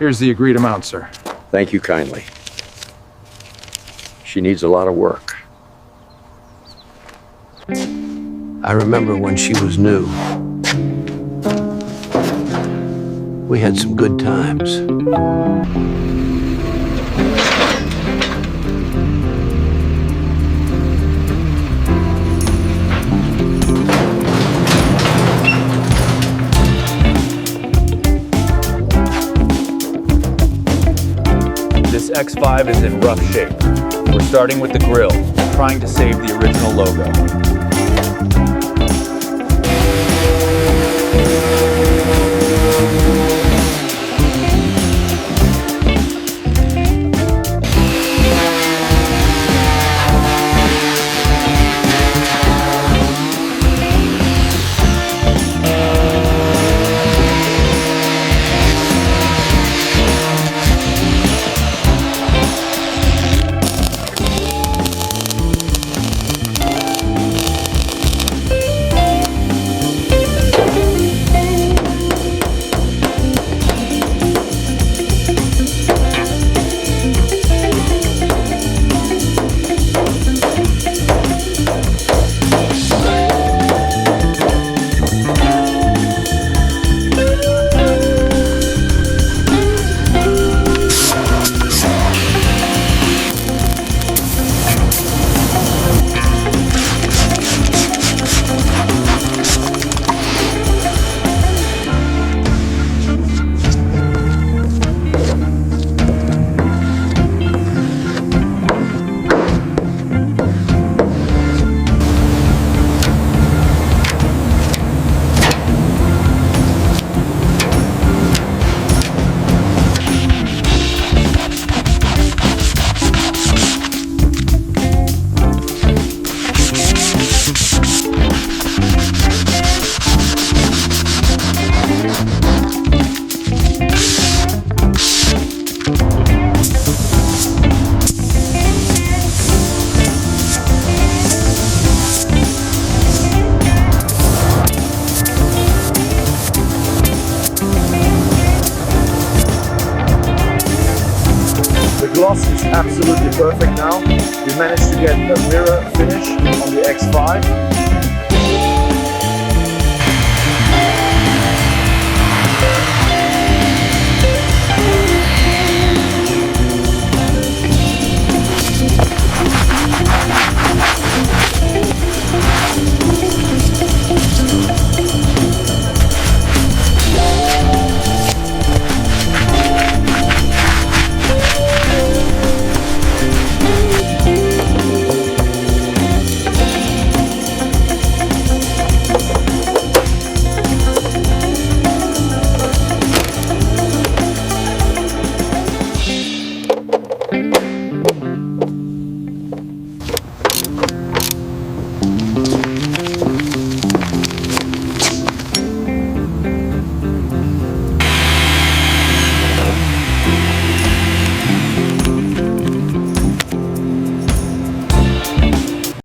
Here's the agreed amount, sir. Thank you kindly. She needs a lot of work. I remember when she was new. We had some good times. This X5 is in rough shape. We're starting with the grille, trying to save the original logo. The gloss is absolutely perfect now. We managed to get a mirror finish on the X5.